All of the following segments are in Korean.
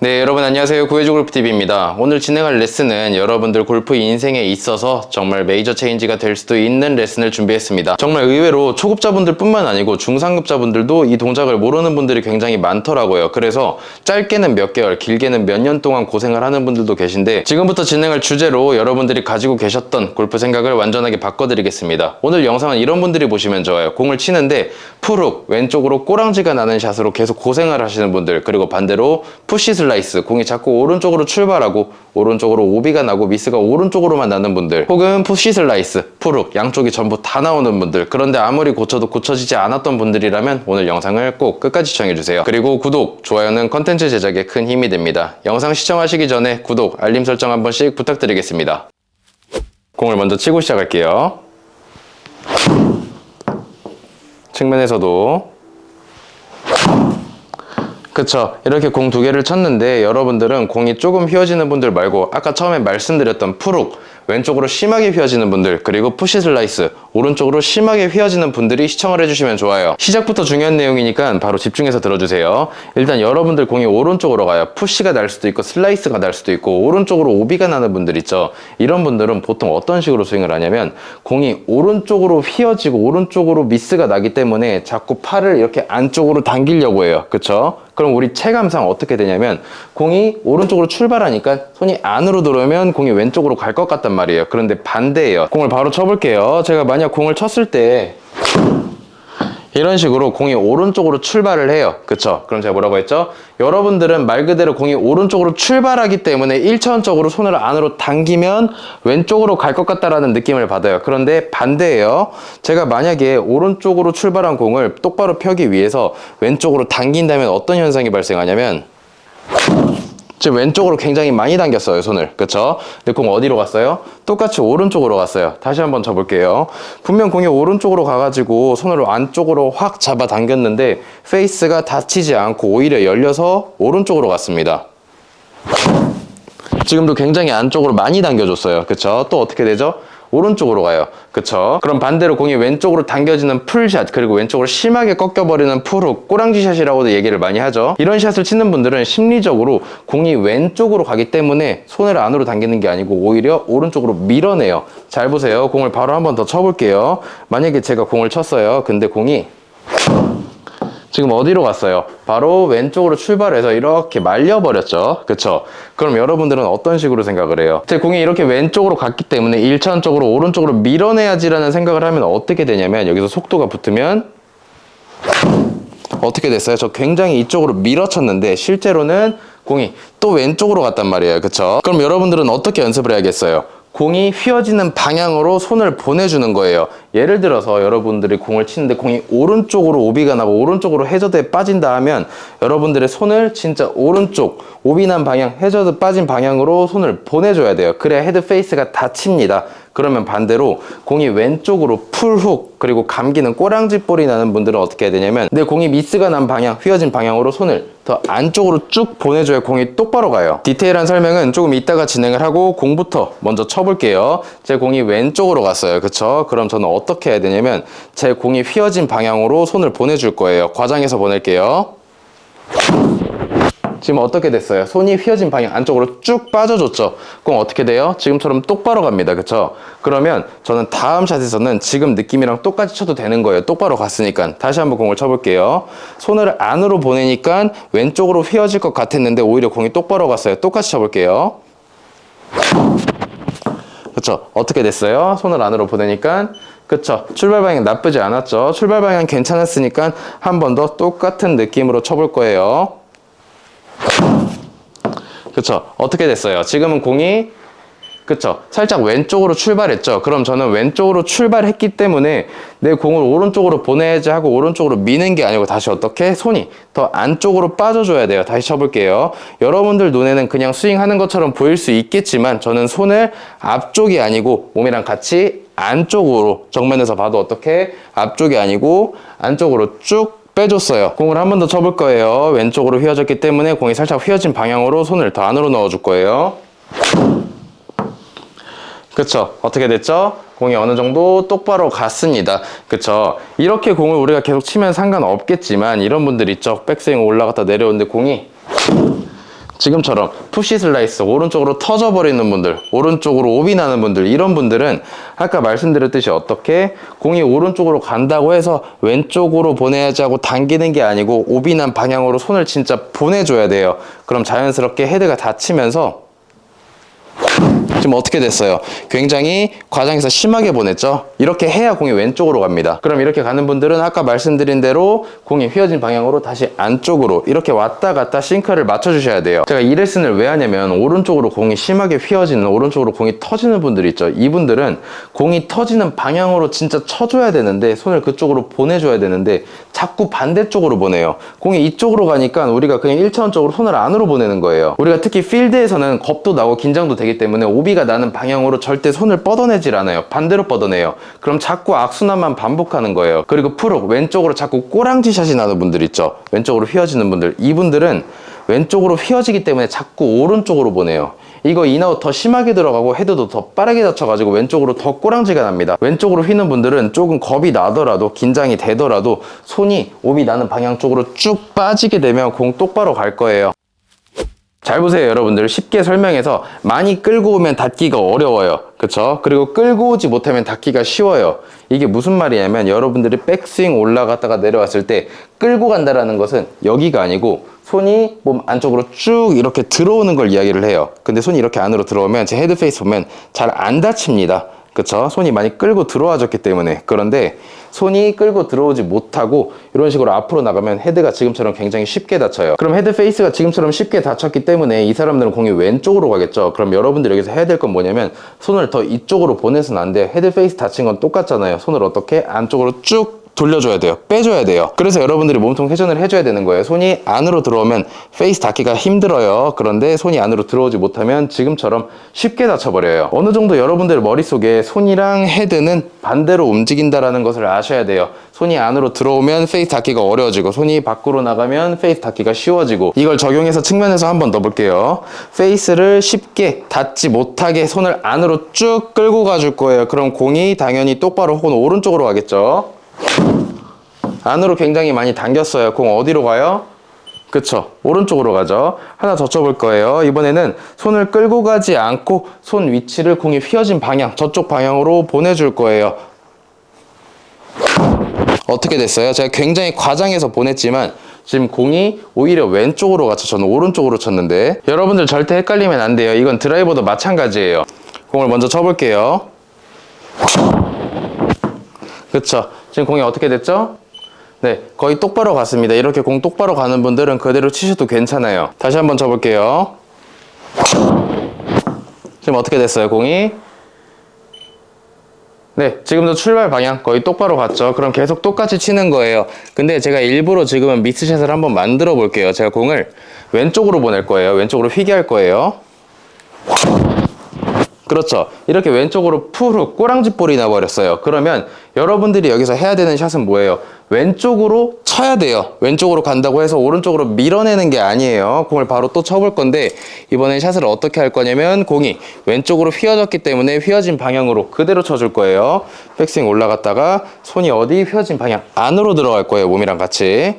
네, 여러분 안녕하세요. 구해줘 골프TV입니다. 오늘 진행할 레슨은 여러분들 골프 인생에 있어서 정말 메이저 체인지가 될 수도 있는 레슨을 준비했습니다. 정말 의외로 초급자분들 뿐만 아니고 중상급자분들도 이 동작을 모르는 분들이 굉장히 많더라고요. 그래서 짧게는 몇 개월, 길게는 몇 년 동안 고생을 하는 분들도 계신데 지금부터 진행할 주제로 여러분들이 가지고 계셨던 골프 생각을 완전하게 바꿔드리겠습니다. 오늘 영상은 이런 분들이 보시면 좋아요. 공을 치는데 풀훅, 왼쪽으로 꼬랑지가 나는 샷으로 계속 고생을 하시는 분들, 그리고 반대로 푸시 슬라이스, 공이 자꾸 오른쪽으로 출발하고 오른쪽으로 오비가 나고 미스가 오른쪽으로만 나는 분들, 혹은 푸시 슬라이스, 풀훅, 양쪽이 전부 다 나오는 분들, 그런데 아무리 고쳐도 고쳐지지 않았던 분들이라면 오늘 영상을 꼭 끝까지 시청해주세요. 그리고 구독, 좋아요는 컨텐츠 제작에 큰 힘이 됩니다. 영상 시청하시기 전에 구독, 알림 설정 한 번씩 부탁드리겠습니다. 공을 먼저 치고 시작할게요. 측면에서도 그쵸, 이렇게 공 두 개를 쳤는데 여러분들은 공이 조금 휘어지는 분들 말고 아까 처음에 말씀드렸던 풀훅, 왼쪽으로 심하게 휘어지는 분들, 그리고 푸시 슬라이스, 오른쪽으로 심하게 휘어지는 분들이 시청을 해주시면 좋아요. 시작부터 중요한 내용이니까 바로 집중해서 들어주세요. 일단 여러분들 공이 오른쪽으로 가요. 푸시가 날 수도 있고 슬라이스가 날 수도 있고 오른쪽으로 오비가 나는 분들 있죠. 이런 분들은 보통 어떤 식으로 스윙을 하냐면 공이 오른쪽으로 휘어지고 오른쪽으로 미스가 나기 때문에 자꾸 팔을 이렇게 안쪽으로 당기려고 해요. 그쵸? 그럼 우리 체감상 어떻게 되냐면 공이 오른쪽으로 출발하니까 손이 안으로 들어오면 공이 왼쪽으로 갈 것 같단 말이에요. 그런데 반대예요. 공을 바로 쳐볼게요. 제가 만약 공을 쳤을 때 이런 식으로 공이 오른쪽으로 출발을 해요. 그쵸? 그럼 제가 뭐라고 했죠? 여러분들은 말 그대로 공이 오른쪽으로 출발하기 때문에 1차원적으로 손을 안으로 당기면 왼쪽으로 갈 것 같다라는 느낌을 받아요. 그런데 반대예요. 제가 만약에 오른쪽으로 출발한 공을 똑바로 펴기 위해서 왼쪽으로 당긴다면 어떤 현상이 발생하냐면 지금 왼쪽으로 굉장히 많이 당겼어요, 손을. 그쵸? 근데 공 어디로 갔어요? 똑같이 오른쪽으로 갔어요. 다시 한번 쳐볼게요. 분명 공이 오른쪽으로 가가지고 손을 안쪽으로 확 잡아 당겼는데 페이스가 닫히지 않고 오히려 열려서 오른쪽으로 갔습니다. 지금도 굉장히 안쪽으로 많이 당겨줬어요. 그쵸? 또 어떻게 되죠? 오른쪽으로 가요. 그쵸? 그럼 반대로 공이 왼쪽으로 당겨지는 풀샷, 그리고 왼쪽으로 심하게 꺾여버리는 풀훅, 꼬랑지 샷이라고도 얘기를 많이 하죠. 이런 샷을 치는 분들은 심리적으로 공이 왼쪽으로 가기 때문에 손을 안으로 당기는 게 아니고 오히려 오른쪽으로 밀어내요. 잘 보세요. 공을 바로 한 번 더 쳐볼게요. 만약에 제가 공을 쳤어요. 근데 공이 지금 어디로 갔어요? 바로 왼쪽으로 출발해서 이렇게 말려버렸죠. 그쵸? 그럼 여러분들은 어떤 식으로 생각을 해요? 제 공이 이렇게 왼쪽으로 갔기 때문에 1차원적으로 오른쪽으로 밀어내야지라는 생각을 하면 어떻게 되냐면 여기서 속도가 붙으면 어떻게 됐어요? 저 굉장히 이쪽으로 밀어쳤는데 실제로는 공이 또 왼쪽으로 갔단 말이에요. 그쵸? 그럼 여러분들은 어떻게 연습을 해야겠어요? 공이 휘어지는 방향으로 손을 보내주는 거예요. 예를 들어서 여러분들이 공을 치는데 공이 오른쪽으로 오비가 나고 오른쪽으로 해저드에 빠진다 하면 여러분들의 손을 진짜 오른쪽 오비 난 방향, 해저드 빠진 방향으로 손을 보내줘야 돼요. 그래야 헤드 페이스가 닫힙니다. 그러면 반대로 공이 왼쪽으로 풀훅 그리고 감기는 꼬랑지 볼이 나는 분들은 어떻게 해야 되냐면 내 공이 미스가 난 방향, 휘어진 방향으로 손을 더 안쪽으로 쭉 보내줘야 공이 똑바로 가요. 디테일한 설명은 조금 이따가 진행을 하고 공부터 먼저 쳐볼게요. 제 공이 왼쪽으로 갔어요. 그쵸? 그럼 저는 어떻게 해야 되냐면 제 공이 휘어진 방향으로 손을 보내줄 거예요. 과장해서 보낼게요. 지금 어떻게 됐어요? 손이 휘어진 방향 안쪽으로 쭉 빠져줬죠? 그럼 어떻게 돼요? 지금처럼 똑바로 갑니다. 그쵸? 그러면 저는 다음 샷에서는 지금 느낌이랑 똑같이 쳐도 되는 거예요. 똑바로 갔으니까. 다시 한번 공을 쳐볼게요. 손을 안으로 보내니까 왼쪽으로 휘어질 것 같았는데 오히려 공이 똑바로 갔어요. 똑같이 쳐볼게요. 그쵸? 어떻게 됐어요? 손을 안으로 보내니까 그쵸? 출발 방향 나쁘지 않았죠? 출발 방향 괜찮았으니까 한 번 더 똑같은 느낌으로 쳐볼 거예요. 그쵸? 어떻게 됐어요? 지금은 공이 그쵸? 살짝 왼쪽으로 출발했죠? 그럼 저는 왼쪽으로 출발했기 때문에 내 공을 오른쪽으로 보내야지 하고 오른쪽으로 미는 게 아니고 다시 어떻게? 손이 더 안쪽으로 빠져줘야 돼요. 다시 쳐볼게요. 여러분들 눈에는 그냥 스윙하는 것처럼 보일 수 있겠지만 저는 손을 앞쪽이 아니고 몸이랑 같이 안쪽으로 정면에서 봐도 어떻게? 앞쪽이 아니고 안쪽으로 쭉 빼줬어요. 공을 한 번 더 쳐볼 거예요. 왼쪽으로 휘어졌기 때문에 공이 살짝 휘어진 방향으로 손을 더 안으로 넣어줄 거예요. 그쵸? 어떻게 됐죠? 공이 어느 정도 똑바로 갔습니다. 그쵸? 이렇게 공을 우리가 계속 치면 상관없겠지만 이런 분들 있죠? 백스윙 올라갔다 내려오는데 공이 지금처럼 푸시 슬라이스 오른쪽으로 터져버리는 분들, 오른쪽으로 오비 나는 분들, 이런 분들은 아까 말씀드렸듯이 어떻게 공이 오른쪽으로 간다고 해서 왼쪽으로 보내야지 하고 당기는 게 아니고 오비 난 방향으로 손을 진짜 보내줘야 돼요. 그럼 자연스럽게 헤드가 닫히면서 지금 어떻게 됐어요? 굉장히 과장해서 심하게 보냈죠? 이렇게 해야 공이 왼쪽으로 갑니다. 그럼 이렇게 가는 분들은 아까 말씀드린 대로 공이 휘어진 방향으로 다시 안쪽으로 이렇게 왔다 갔다 싱크를 맞춰주셔야 돼요. 제가 이 레슨을 왜 하냐면 오른쪽으로 공이 심하게 휘어지는, 오른쪽으로 공이 터지는 분들 있죠? 이분들은 공이 터지는 방향으로 진짜 쳐줘야 되는데, 손을 그쪽으로 보내줘야 되는데 자꾸 반대쪽으로 보내요. 공이 이쪽으로 가니까 우리가 그냥 1차원적으로 손을 안으로 보내는 거예요. 우리가 특히 필드에서는 겁도 나고 긴장도 되기 때문에 오비가 나는 방향으로 절대 손을 뻗어내질 않아요. 반대로 뻗어내요. 그럼 자꾸 악순환만 반복하는 거예요. 그리고 프룩, 왼쪽으로 자꾸 꼬랑지 샷이 나는 분들 있죠? 왼쪽으로 휘어지는 분들. 이분들은 왼쪽으로 휘어지기 때문에 자꾸 오른쪽으로 보내요. 이거 인아웃 더 심하게 들어가고 헤드도 더 빠르게 닫혀가지고 왼쪽으로 더 꼬랑지가 납니다. 왼쪽으로 휘는 분들은 조금 겁이 나더라도, 긴장이 되더라도 손이 오비 나는 방향 쪽으로 쭉 빠지게 되면 공 똑바로 갈 거예요. 잘 보세요, 여러분들. 쉽게 설명해서 많이 끌고 오면 닫기가 어려워요. 그쵸? 그리고 끌고 오지 못하면 닫기가 쉬워요. 이게 무슨 말이냐면 여러분들이 백스윙 올라갔다가 내려왔을 때 끌고 간다라는 것은 여기가 아니고 손이 몸 안쪽으로 쭉 이렇게 들어오는 걸 이야기를 해요. 근데 손이 이렇게 안으로 들어오면 제 헤드 페이스 보면 잘 안 닫힙니다. 그쵸? 손이 많이 끌고 들어와줬기 때문에. 그런데 손이 끌고 들어오지 못하고 이런 식으로 앞으로 나가면 헤드가 지금처럼 굉장히 쉽게 닫혀요. 그럼 헤드 페이스가 지금처럼 쉽게 닫혔기 때문에 이 사람들은 공이 왼쪽으로 가겠죠. 그럼 여러분들이 여기서 해야 될 건 뭐냐면 손을 더 이쪽으로 보내서는 안 돼요. 헤드 페이스 닫힌 건 똑같잖아요. 손을 어떻게 안쪽으로 쭉 돌려줘야 돼요. 빼줘야 돼요. 그래서 여러분들이 몸통 회전을 해줘야 되는 거예요. 손이 안으로 들어오면 페이스 닫기가 힘들어요. 그런데 손이 안으로 들어오지 못하면 지금처럼 쉽게 닫혀버려요. 어느 정도 여러분들 머릿속에 손이랑 헤드는 반대로 움직인다라는 것을 아셔야 돼요. 손이 안으로 들어오면 페이스 닫기가 어려워지고 손이 밖으로 나가면 페이스 닫기가 쉬워지고, 이걸 적용해서 측면에서 한 번 더 볼게요. 페이스를 쉽게 닫지 못하게 손을 안으로 쭉 끌고 가줄 거예요. 그럼 공이 당연히 똑바로 혹은 오른쪽으로 가겠죠. 안으로 굉장히 많이 당겼어요. 공 어디로 가요? 그쵸, 오른쪽으로 가죠. 하나 더 쳐볼 거예요. 이번에는 손을 끌고 가지 않고 손 위치를 공이 휘어진 방향, 저쪽 방향으로 보내줄 거예요. 어떻게 됐어요? 제가 굉장히 과장해서 보냈지만 지금 공이 오히려 왼쪽으로 갔죠. 저는 오른쪽으로 쳤는데 여러분들 절대 헷갈리면 안 돼요. 이건 드라이버도 마찬가지예요. 공을 먼저 쳐볼게요. 그쵸, 지금 공이 어떻게 됐죠? 네, 거의 똑바로 갔습니다. 이렇게 공 똑바로 가는 분들은 그대로 치셔도 괜찮아요. 다시 한번 쳐볼게요. 지금 어떻게 됐어요, 공이? 네, 지금도 출발 방향 거의 똑바로 갔죠. 그럼 계속 똑같이 치는 거예요. 근데 제가 일부러 지금은 미스샷을 한번 만들어 볼게요. 제가 공을 왼쪽으로 보낼 거예요. 왼쪽으로 휘게 할 거예요. 그렇죠. 이렇게 왼쪽으로 푸르 꼬랑지볼이 나버렸어요. 그러면 여러분들이 여기서 해야 되는 샷은 뭐예요? 왼쪽으로 쳐야 돼요. 왼쪽으로 간다고 해서 오른쪽으로 밀어내는 게 아니에요. 공을 바로 또 쳐볼 건데 이번엔 샷을 어떻게 할 거냐면 공이 왼쪽으로 휘어졌기 때문에 휘어진 방향으로 그대로 쳐줄 거예요. 백스윙 올라갔다가 손이 어디 휘어진 방향 안으로 들어갈 거예요. 몸이랑 같이.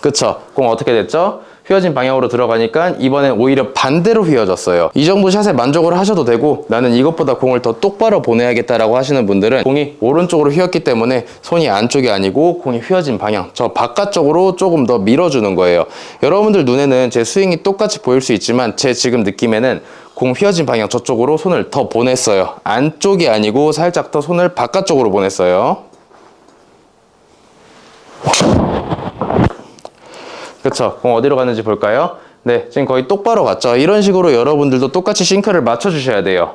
그쵸? 공 어떻게 됐죠? 휘어진 방향으로 들어가니까 이번엔 오히려 반대로 휘어졌어요. 이 정도 샷에 만족을 하셔도 되고 나는 이것보다 공을 더 똑바로 보내야겠다라고 하시는 분들은 공이 오른쪽으로 휘었기 때문에 손이 안쪽이 아니고 공이 휘어진 방향, 저 바깥쪽으로 조금 더 밀어주는 거예요. 여러분들 눈에는 제 스윙이 똑같이 보일 수 있지만 제 지금 느낌에는 공 휘어진 방향 저쪽으로 손을 더 보냈어요. 안쪽이 아니고 살짝 더 손을 바깥쪽으로 보냈어요. 그쵸? 공 어디로 갔는지 볼까요? 네, 지금 거의 똑바로 갔죠? 이런 식으로 여러분들도 똑같이 싱크를 맞춰주셔야 돼요.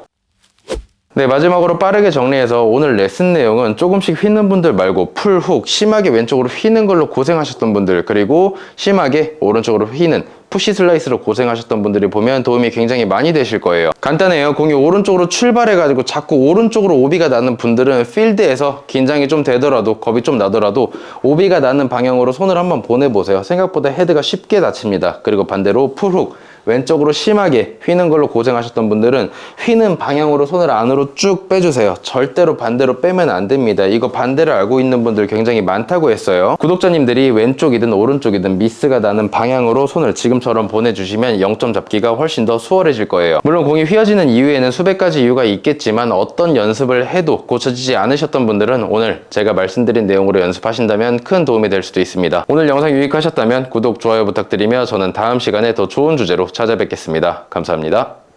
네, 마지막으로 빠르게 정리해서 오늘 레슨 내용은 조금씩 휘는 분들 말고 풀훅, 심하게 왼쪽으로 휘는 걸로 고생하셨던 분들, 그리고 심하게 오른쪽으로 휘는 푸시 슬라이스로 고생하셨던 분들이 보면 도움이 굉장히 많이 되실 거예요. 간단해요. 공이 오른쪽으로 출발해가지고 자꾸 오른쪽으로 오비가 나는 분들은 필드에서 긴장이 좀 되더라도, 겁이 좀 나더라도 오비가 나는 방향으로 손을 한번 보내보세요. 생각보다 헤드가 쉽게 닫힙니다. 그리고 반대로 풀훅, 왼쪽으로 심하게 휘는 걸로 고생하셨던 분들은 휘는 방향으로 손을 안으로 쭉 빼주세요. 절대로 반대로 빼면 안 됩니다. 이거 반대를 알고 있는 분들 굉장히 많다고 했어요. 구독자님들이 왼쪽이든 오른쪽이든 미스가 나는 방향으로 손을 지금처럼 보내주시면 0점 잡기가 훨씬 더 수월해질 거예요. 물론 공이 휘어지는 이유에는 수백 가지 이유가 있겠지만 어떤 연습을 해도 고쳐지지 않으셨던 분들은 오늘 제가 말씀드린 내용으로 연습하신다면 큰 도움이 될 수도 있습니다. 오늘 영상 유익하셨다면 구독, 좋아요 부탁드리며 저는 다음 시간에 더 좋은 주제로 찾아뵙겠습니다. 감사합니다.